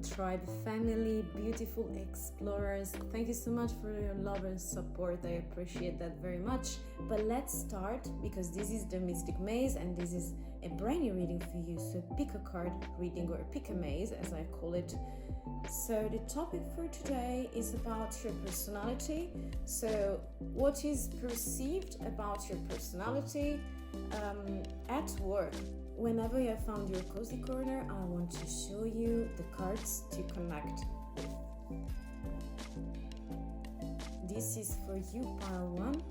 tribe family, beautiful explorers. Thank you so much for your love and support. I appreciate that very much. But let's start, because this is the Mystic Maze and this is a brand new reading for you. So pick a card reading, or pick a maze as I call it. So the topic for today is about your personality. So what is perceived about your personality at work. Whenever you have found your cozy corner, I want to show you the cards to connect with. This is for you, pile 1.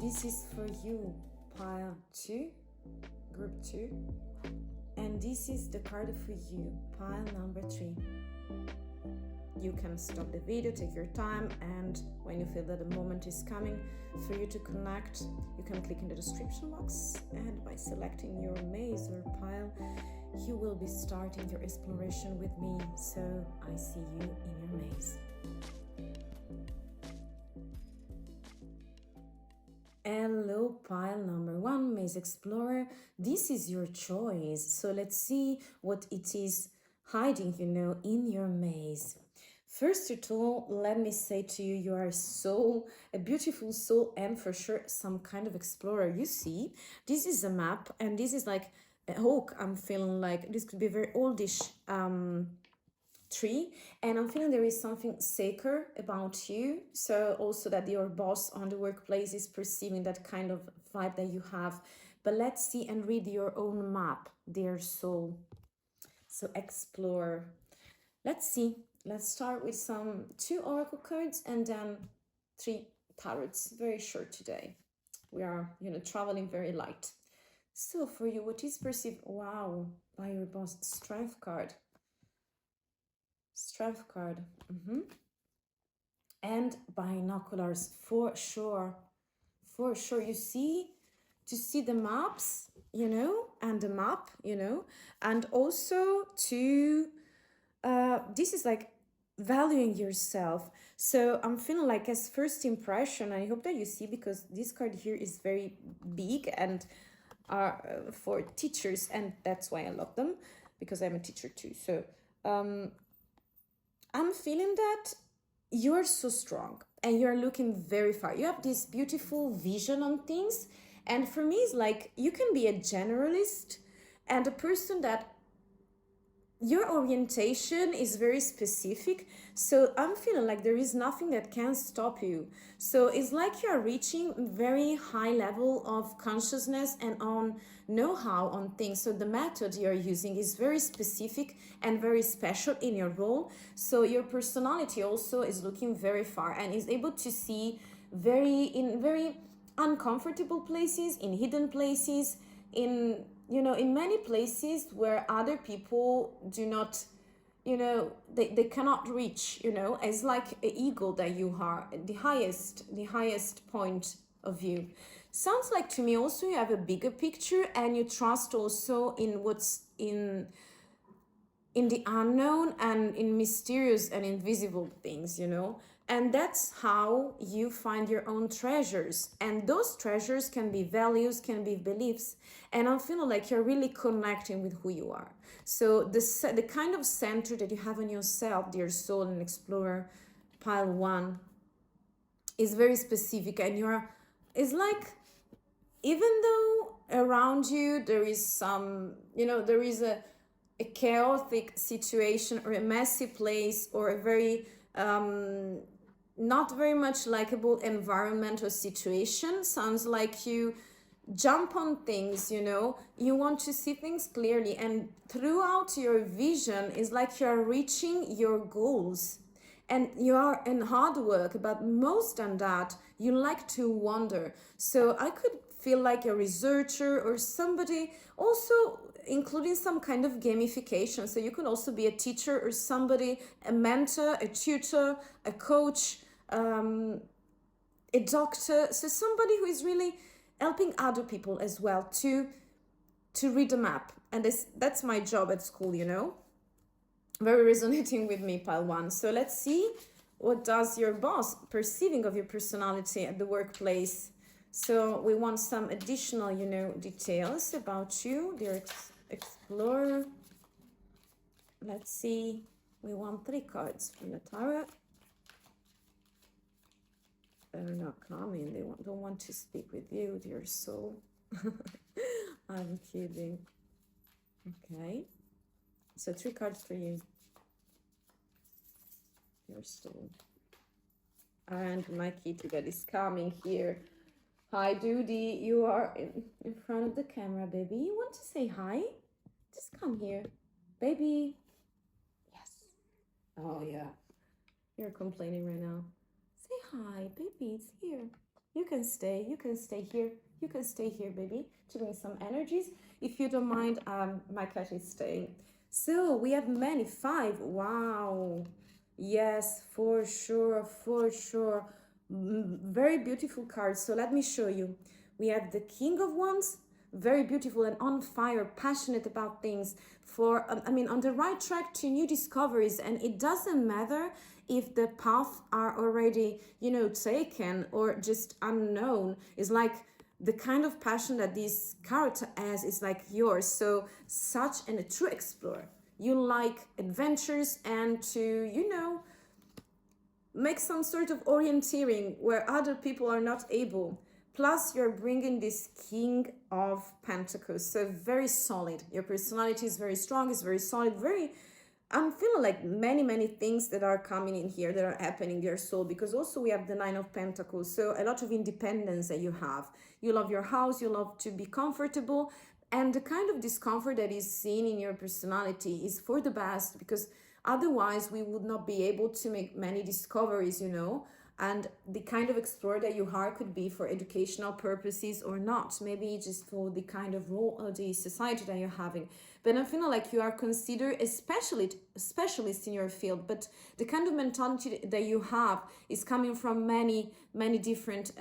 This is for you, pile 2, group 2. And this is the card for you, pile number 3. You can stop the video, take your time, and when you feel that the moment is coming for you to connect, you can click in the description box, and by selecting your maze or pile, you will be starting your exploration with me. So I see you in your maze. Hello, pile number 1, Maze Explorer. This is your choice. So let's see what it is hiding, in your maze. First of all, let me say to you, you are a soul, a beautiful soul, and for sure some kind of explorer. You see, this is a map, and this is like a hawk. I'm feeling like this could be a very oldish tree, and I'm feeling there is something sacred about you. So also that your boss on the workplace is perceiving that kind of vibe that you have. But let's see and read your own map, dear soul. So explore. Let's see. Let's start with 2 oracle cards and then 3 tarots. Very short today. We are, traveling very light. So for you, what is perceived? Wow, by your boss, Strength card. Strength card. And binoculars, for sure. For sure. You see, to see the maps, and the map, and also to this is like valuing yourself. So I'm feeling like, as first impression, I hope that you see, because this card here is very big and are for teachers, and that's why I love them, because I'm a teacher too. So I'm feeling that you're so strong and you're looking very far. You have this beautiful vision on things, and for me it's like you can be a generalist and a person that your orientation is very specific. So I'm feeling like there is nothing that can stop you. So it's like you're reaching very high level of consciousness and on know-how on things. So the method you're using is very specific and very special in your role. So your personality also is looking very far and is able to see in very uncomfortable places, in hidden places, in many places where other people do not, they cannot reach, as like an eagle that you are, the highest point of view. Sounds like to me also you have a bigger picture, and you trust also in what's in the unknown and in mysterious and invisible things, and that's how you find your own treasures. And those treasures can be values, can be beliefs, and I'm feeling like you're really connecting with who you are. So the kind of center that you have in yourself, dear soul and explorer, pile 1, is very specific, and it's like, even though around you there is some, there is a chaotic situation or a messy place or a very not very much likable environmental situation, sounds like you jump on things, you want to see things clearly, and throughout your vision is like you're reaching your goals, and you are in hard work, but most than that, you like to wander. So I could feel like a researcher or somebody, also including some kind of gamification. So you could also be a teacher or somebody, a mentor, a tutor, a coach, a doctor. So somebody who is really helping other people as well to read the map. And that's my job at school, very resonating with me, pile 1. So let's see, what does your boss perceiving of your personality at the workplace? So we want some additional, details about you, dear explorer. let's see. We want 3 cards from the tarot. They're not coming. They don't want to speak with you, dear soul. I'm kidding. Okay. So 3 cards for you, dear soul. And my kitty that is coming here. Hi, Dudi. You are in front of the camera, baby. You want to say hi? Just come here. Baby. Yes. Oh, yeah. You're complaining right now. Say hi, baby. It's here. You can stay. You can stay here. You can stay here, baby, to bring some energies. If you don't mind, my cat is staying. So we have many. 5. Wow. Yes, for sure, for sure. Very beautiful cards. So let me show you. We have the King of Wands, very beautiful and on fire, passionate about things, for on the right track to new discoveries. And it doesn't matter if the path are already, taken or just unknown. It's like the kind of passion that this character has is like yours. So such a true explorer. You like adventures and to, make some sort of orienteering where other people are not able. Plus, you're bringing this King of Pentacles. So very solid. Your personality is very strong, it's very solid, I'm feeling like many things that are coming in here that are happening in your soul, because also we have the 9 of Pentacles. So a lot of independence that you have. You love your house, you love to be comfortable, and the kind of discomfort that is seen in your personality is for the best, because otherwise we would not be able to make many discoveries, and the kind of explorer that you are could be for educational purposes or not, maybe just for the kind of role of the society that you're having. But I feel like you are considered a specialist in your field, but the kind of mentality that you have is coming from many different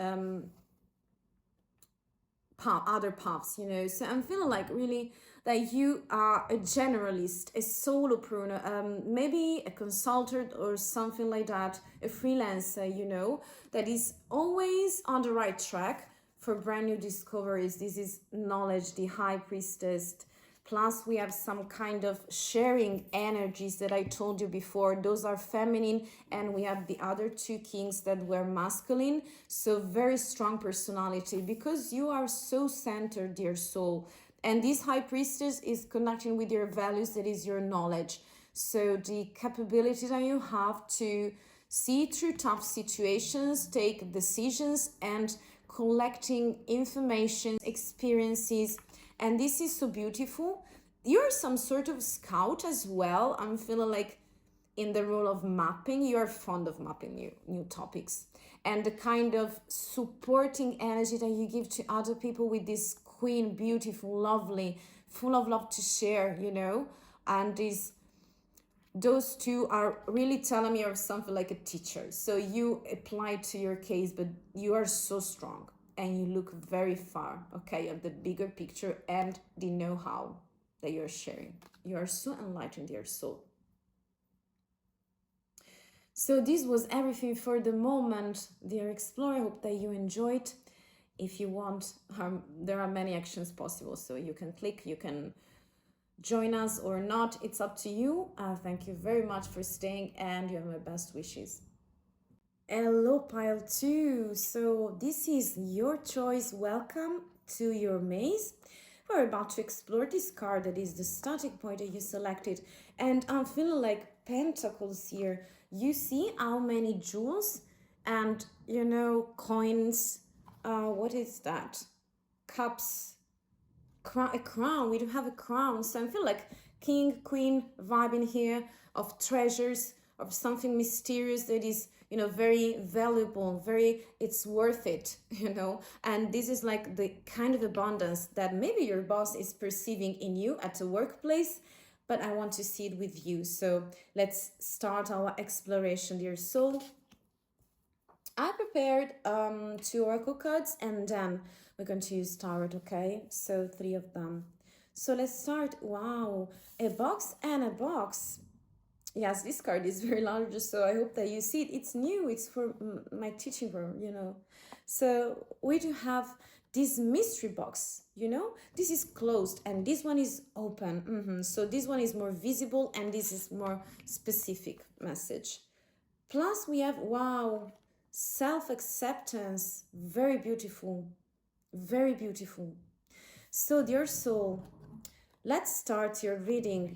other paths, so I'm feeling like really that you are a generalist, a solopreneur, maybe a consultant or something like that, a freelancer, that is always on the right track for brand new discoveries. This is knowledge, the High Priestess. Plus, we have some kind of sharing energies that I told you before. Those are feminine, and we have the other 2 kings that were masculine. So very strong personality, because you are so centered, dear soul. And this High Priestess is connecting with your values, that is your knowledge. So the capability that you have to see through tough situations, take decisions, and collecting information, experiences. And this is so beautiful. You're some sort of scout as well. I'm feeling like in the role of mapping, you're fond of mapping new topics. And the kind of supporting energy that you give to other people with this Queen, beautiful, lovely, full of love to share, And those 2 are really telling me of something like a teacher. So you apply to your case, but you are so strong. And you look very far, okay, of the bigger picture and the know-how that you're sharing. You are so enlightened, dear soul. So this was everything for the moment, dear explorer. I hope that you enjoyed. If you want, there are many actions possible. So you can click, you can join us or not. It's up to you. Thank you very much for staying, and you have my best wishes. Hello, pile 2. So this is your choice. Welcome to your maze. We're about to explore this card that is the starting point that you selected. And I'm feeling like pentacles here. You see how many jewels and, coins. What is that? Cups. A crown. We do have a crown. So I feel like king, queen vibe in here of treasures, of something mysterious that is, very valuable, it's worth it, and this is like the kind of abundance that maybe your boss is perceiving in you at the workplace, but I want to see it with you. So let's start our exploration, dear soul. I prepared 2 oracle cards, and then we're going to use tarot, okay? So 3 of them. So let's start. Wow, a box and a box. Yes, this card is very large, so I hope that you see it. It's new, it's for my teaching room, So we do have this mystery box, this is closed and this one is open. So this one is more visible and this is more specific message. Plus we have, wow, self-acceptance. Very beautiful. Very beautiful. So dear soul, let's start your reading.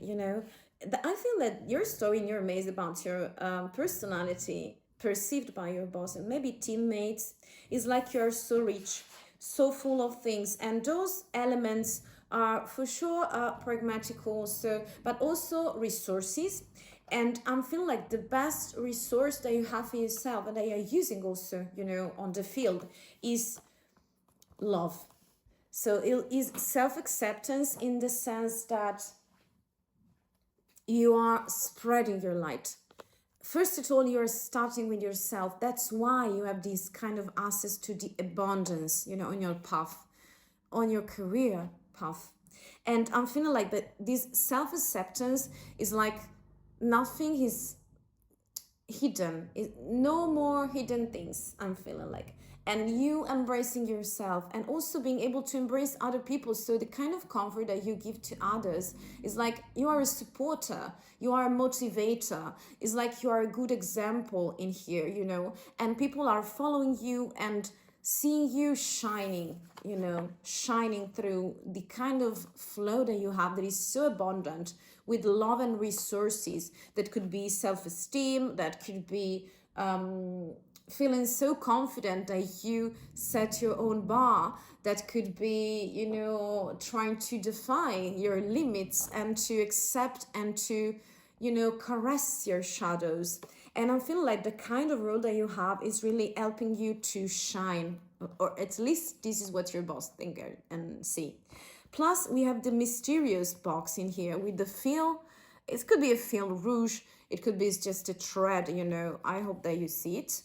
I feel that your story in your maze about your personality perceived by your boss and maybe teammates is like you're so rich, so full of things, and those elements are for sure pragmatic also, but also resources. And I'm feeling like the best resource that you have for yourself and that you're using also, on the field is love. So it is self-acceptance in the sense that you are spreading your light. First of all, you're starting with yourself. That's why you have this kind of access to the abundance, on your path, on your career path. And I'm feeling like that this self-acceptance is like nothing is hidden. No more hidden things, I'm feeling like. And you embracing yourself and also being able to embrace other people. So the kind of comfort that you give to others is like you are a supporter, you are a motivator. It's like you are a good example in here, and people are following you and seeing you shining, shining through the kind of flow that you have that is so abundant with love and resources. That could be self-esteem, that could be feeling so confident that you set your own bar, that could be, trying to define your limits and to accept and to, caress your shadows. And I feel like the kind of role that you have is really helping you to shine, or at least this is what your boss think and see. Plus, we have the mysterious box in here with the fil. It could be a fil rouge. It could be just a thread, I hope that you see it.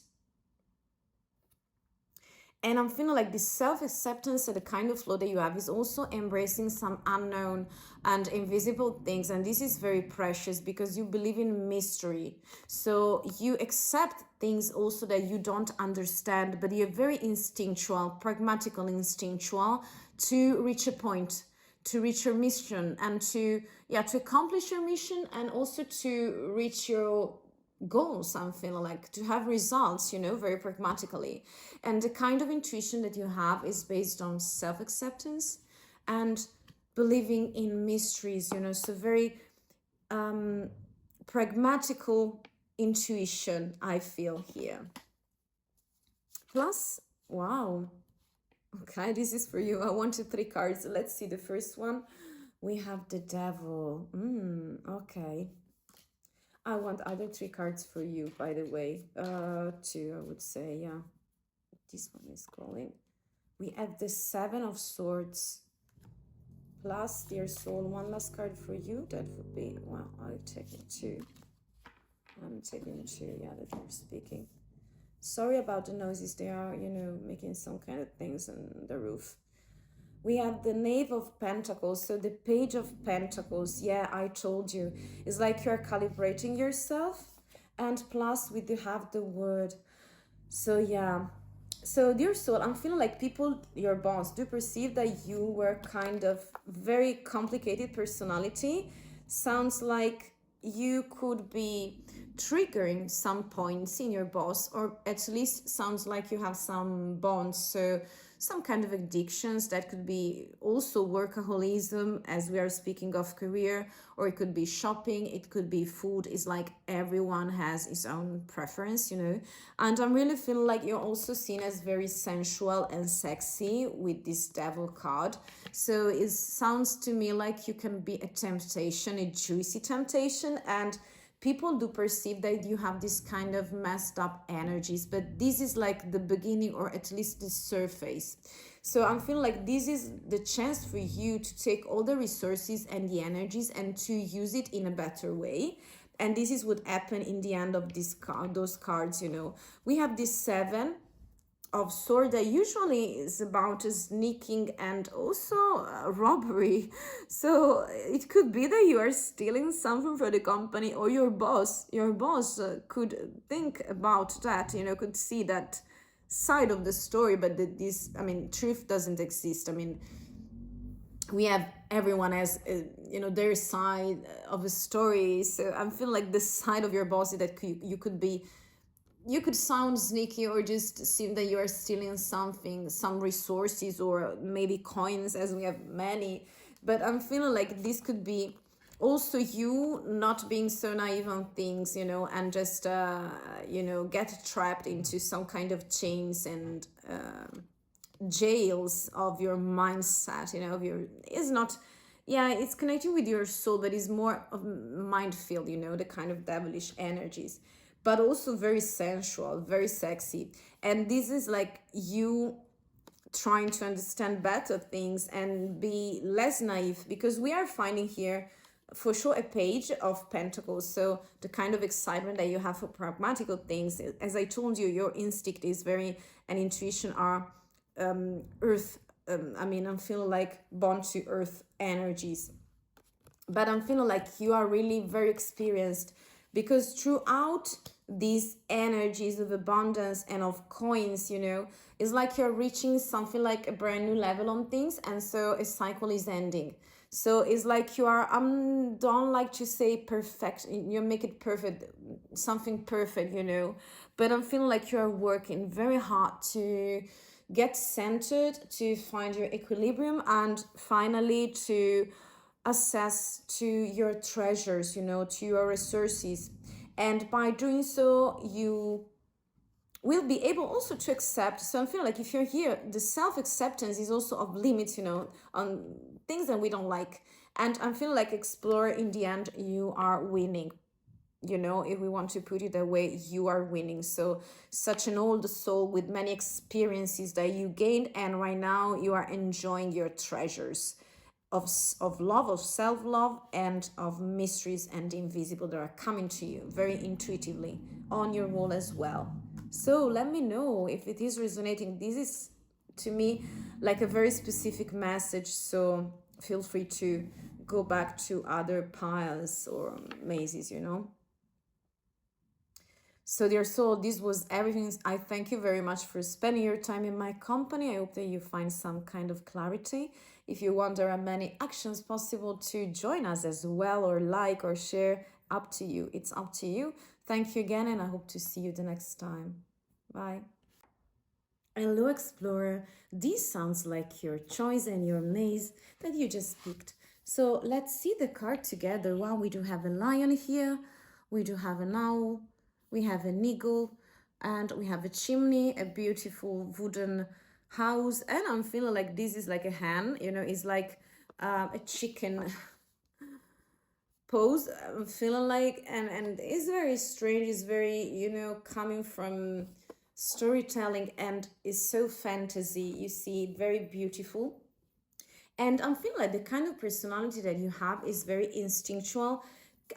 And I'm feeling like this self-acceptance and the kind of flow that you have is also embracing some unknown and invisible things. And this is very precious because you believe in mystery. So you accept things also that you don't understand, but you're very instinctual, pragmatical, instinctual to reach a point, to reach your mission and to accomplish your mission and also to reach your goals. I'm feeling like to have results, very pragmatically. And the kind of intuition that you have is based on self-acceptance and believing in mysteries, so very pragmatical intuition, I feel here. Plus, wow, okay, this is for you. I wanted 3 cards. Let's see the first one. We have the devil. Okay. I want other 3 cards for you, by the way. 2, I would say, yeah. This one is calling. We have the 7 of Swords. Plus, dear soul, 1 last card for you. That would be, well, I'll take it 2. I'm taking 2, yeah, that you're speaking. Sorry about the noises. They are, making some kind of things on the roof. We have the Knave of Pentacles, so the Page of Pentacles. Yeah, I told you. It's like you're calibrating yourself. And plus, we do have the Word. So, yeah. So, dear soul, I'm feeling like people, your boss, do perceive that you were kind of very complicated personality. Sounds like you could be triggering some points in your boss, or at least sounds like you have some bonds. So, some kind of addictions that could be also workaholism, as we are speaking of career, or it could be shopping, it could be food. It's like everyone has his own preference, and I'm really feeling like you're also seen as very sensual and sexy with this devil card. So it sounds to me like you can be a temptation, a juicy temptation, and people do perceive that you have this kind of messed up energies, but this is like the beginning, or at least the surface. So I'm feeling like this is the chance for you to take all the resources and the energies and to use it in a better way. And this is what happened in the end of this card, those cards, We have this 7 of Swords that usually is about sneaking and also robbery. So it could be that you are stealing something for the company, or your boss could think about that, could see that side of the story, but this, I mean, truth doesn't exist. I mean, we have, everyone has their side of a story. So I feel like the side of your boss is that you could be, you could sound sneaky or just seem that you are stealing something, some resources or maybe coins, as we have many. But I'm feeling like this could be also you not being so naive on things, and just get trapped into some kind of chains and jails of your mindset, of your, is not, yeah, it's connecting with your soul, but is more of mind field, the kind of devilish energies, but also very sensual, very sexy. And this is like you trying to understand better things and be less naive, because we are finding here for sure a page of pentacles. So the kind of excitement that you have for pragmatical things, as I told you, your instinct is very, and intuition are earth, I'm feeling like born to earth energies. But I'm feeling like you are really very experienced, because throughout these energies of abundance and of coins, it's like you're reaching something like a brand new level on things, and so a cycle is ending. So it's like you are, don't like to say perfect, you make it perfect, something perfect, but I'm feeling like you're working very hard to get centered, to find your equilibrium, and finally to access to your treasures, to your resources. And by doing so, you will be able also to accept. So I feel like if you're here, the self-acceptance is also of limits, on things that we don't like. And I feel like explore, in the end, you are winning. If we want to put it that way, you are winning. So such an old soul with many experiences that you gained, and right now you are enjoying your treasures of love, of self-love, and of mysteries and invisible that are coming to you very intuitively on your wall as well. So let me know if it is resonating. This is, to me, like a very specific message, so feel free to go back to other piles or mazes. So dear soul, this was everything. I thank you very much for spending your time in my company. I hope that you find some kind of clarity. If you want, there are many actions possible to join us as well, or like or share. Up to you. It's up to you. Thank you again, and I hope to see you the next time. Bye. Hello, Explorer. This sounds like your choice and your maze that you just picked. So let's see the card together. Wow, we do have a lion here. We do have an owl. We have an eagle, and we have a chimney, a beautiful wooden house. And I'm feeling like this is like a hen, it's like a chicken pose. I'm feeling like, and it's very strange. It's very, coming from storytelling, and is so fantasy. You see, very beautiful. And I'm feeling like the kind of personality that you have is very instinctual.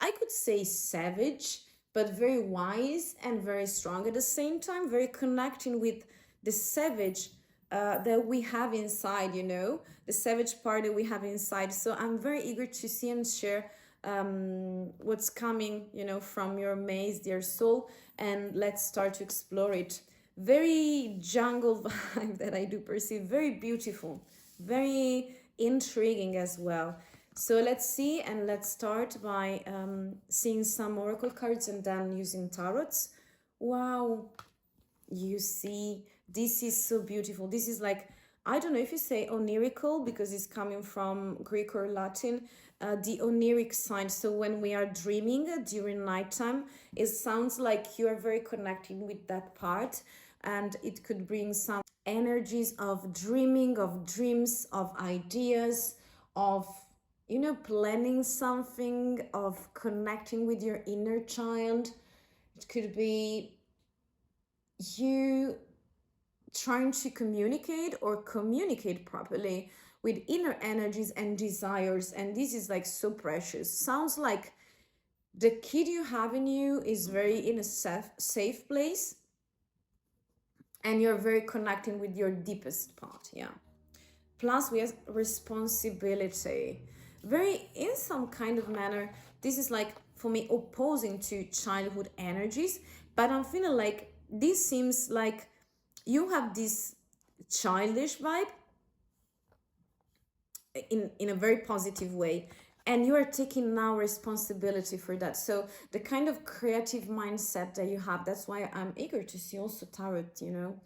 I could say savage, but very wise and very strong at the same time, very connecting with the savage that we have inside, the savage part that we have inside. So I'm very eager to see and share what's coming, from your maze, dear soul, and let's start to explore it. Very jungle vibe that I do perceive, very beautiful, very intriguing as well. So let's see, and let's start by seeing some oracle cards and then using tarots. Wow, you see, this is so beautiful. This is like, I don't know if you say onirical because it's coming from Greek or Latin, the oniric sign. So when we are dreaming during nighttime, it sounds like you are very connected with that part, and it could bring some energies of dreaming, of dreams, of ideas, of planning something, of connecting with your inner child. It could be you trying to communicate or communicate properly with inner energies and desires. And this is like so precious. Sounds like the kid you have in you is very in a safe place, and you're very connecting with your deepest part. Yeah. Plus we have responsibility, very in some kind of manner. This is like, for me, opposing to childhood energies, but I'm feeling like this seems like you have this childish vibe in a very positive way, and you are taking now responsibility for that. So the kind of creative mindset that you have, that's why I'm eager to see also tarot, you know.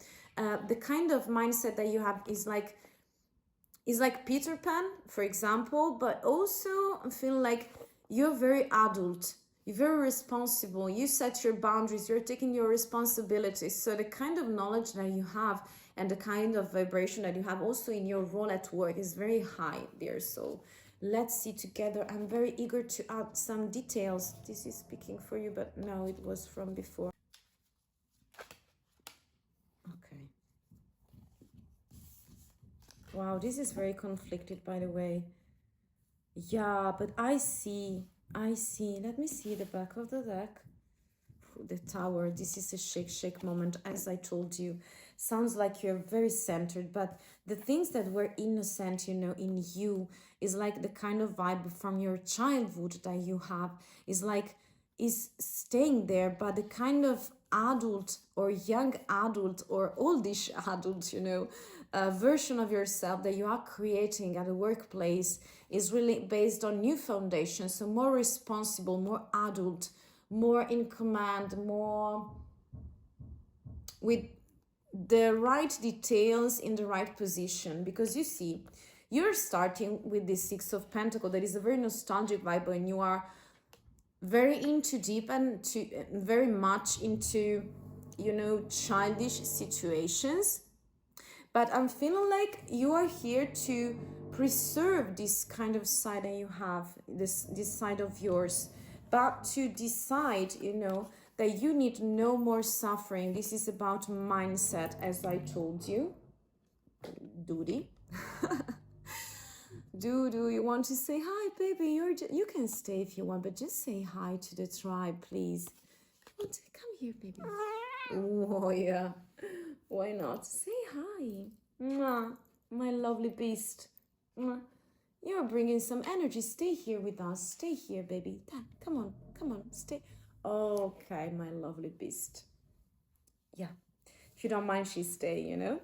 The kind of mindset that you have is like Peter Pan, for example, but also I feel like you're very adult, you're very responsible, you set your boundaries, you're taking your responsibilities. So the kind of knowledge that you have and the kind of vibration that you have also in your role at work is very high there. So let's see together. I'm very eager to add some details. This is speaking for you, but no, it was from before. Okay. Wow, this is very conflicted, by the way. Yeah, but I see. Let me see the back of the deck. The Tower. This is a shake moment, as I told you. Sounds like you're very centered, but the things that were innocent, you know, in you is like the kind of vibe from your childhood that you have is staying there, but the kind of adult or young adult or oldish adult, you know, version of yourself that you are creating at the workplace is really based on new foundations. So more responsible, more adult, more in command, more with the right details in the right position. Because you see, you're starting with this Six of Pentacles that is a very nostalgic vibe, and you are very into deep and very much into, you know, childish situations. But I'm feeling like you are here to preserve this kind of side that you have, this side of yours, but to decide, you know, that you need no more suffering. This is about mindset, as I told you. Dudi. Dudu, you want to say hi, baby? You can stay if you want, but just say hi to the tribe, please. Come here, baby. Oh, yeah. Why not? Say hi. Mwah, my lovely beast. Mwah. You're bringing some energy. Stay here with us. Stay here, baby. Dad, come on, stay. Okay, my lovely beast. Yeah, if you don't mind, she stay, you know.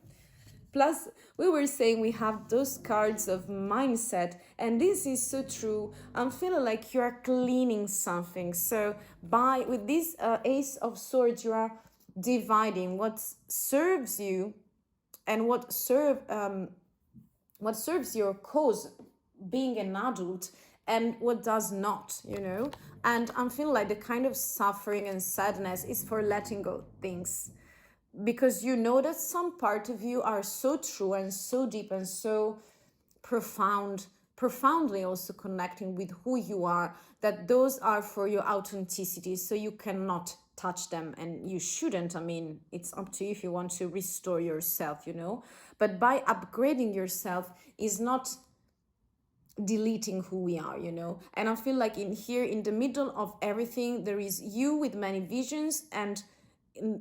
Plus, we were saying we have those cards of mindset, and this is so true. I'm feeling like you are cleaning something. So with this Ace of Swords, you are dividing what serves you and what serves your cause, being an adult, and what does not, you know. And I'm feeling like the kind of suffering and sadness is for letting go things, because you know that some part of you are so true and so deep and so profoundly also connecting with who you are, that those are for your authenticity, so you cannot touch them, and you shouldn't. I mean, it's up to you if you want to restore yourself, you know. But by upgrading yourself is not deleting who we are, you know. And I feel like in here, in the middle of everything, there is you with many visions, and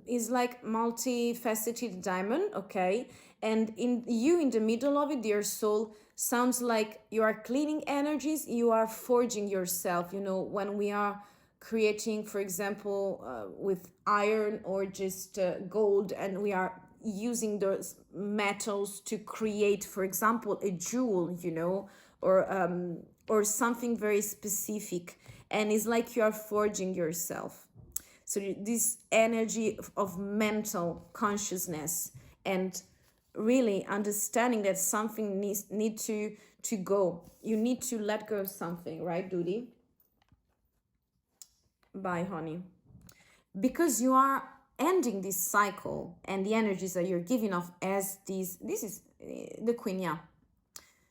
is like multifaceted diamond, okay? And in you, in the middle of it, dear soul, sounds like you are cleaning energies, you are forging yourself, you know. When we are creating, for example, with iron or just gold, and we are using those metals to create, for example, a jewel, you know, or something very specific, and it's like you are forging yourself. So this energy of mental consciousness and really understanding that something need to go. You need to let go of something, right, Dudi? Bye, honey. Because you are ending this cycle, and the energies that you're giving off as this is the Queen, yeah.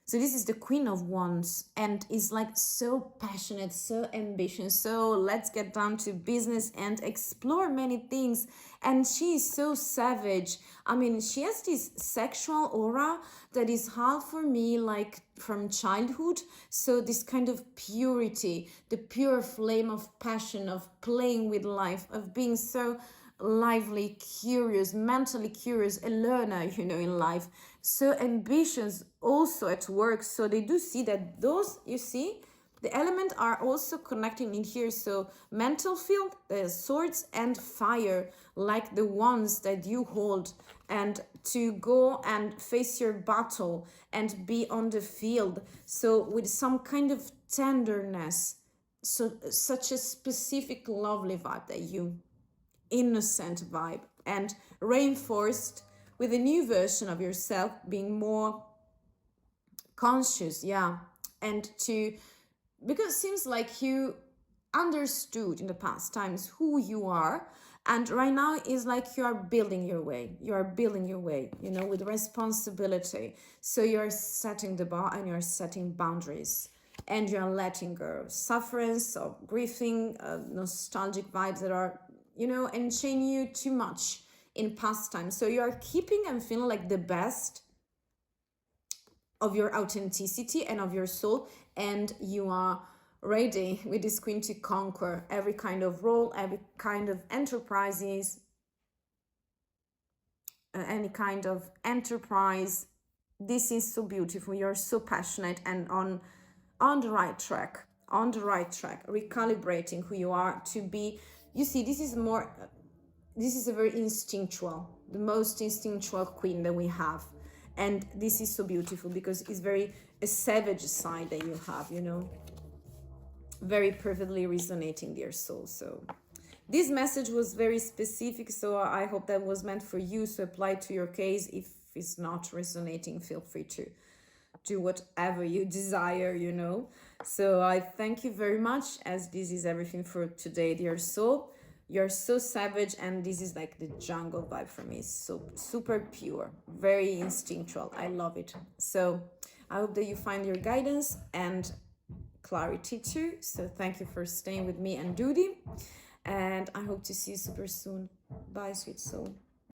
So this is the Queen of Wands, and is like so passionate, so ambitious, so let's get down to business and explore many things. And she is so savage. I mean, she has this sexual aura that is half for me like from childhood. So this kind of purity, the pure flame of passion, of playing with life, of being so lively, curious, mentally curious, a learner, you know, in life. So ambitious also at work. So they do see that those, you see, The elements are also connecting in here. So mental field, swords and fire, like the ones that you hold, and to go and face your battle and be on the field. So with some kind of tenderness, so such a specific lovely vibe that you, innocent vibe, and reinforced with a new version of yourself, being more conscious, yeah, and to, because it seems like you understood in the past times who you are, and right now is like you are building your way, you know, with responsibility. So you're setting the bar and you're setting boundaries, and you're letting go of sufferance, of grieving, nostalgic vibes that are, you know, enchain you too much in past times. So you are keeping and feeling like the best of your authenticity and of your soul, and you are ready with this queen to conquer every kind of role, every kind of enterprises, any kind of enterprise. This is so beautiful. You're so passionate and on the right track, recalibrating who you are to be. You see, this is more, this is a very instinctual, the most instinctual queen that we have. And this is so beautiful because it's very a savage side that you have, you know, very perfectly resonating, dear soul. So this message was very specific, so I hope that was meant for you. So apply to your case. If it's not resonating, feel free to do whatever you desire, you know. So I thank you very much, as this is everything for today, dear soul. You're so savage, and this is like the jungle vibe for me. So super pure, very instinctual. I love it. So I hope that you find your guidance and clarity too. So thank you for staying with me and DUDI, and I hope to see you super soon. Bye, sweet soul.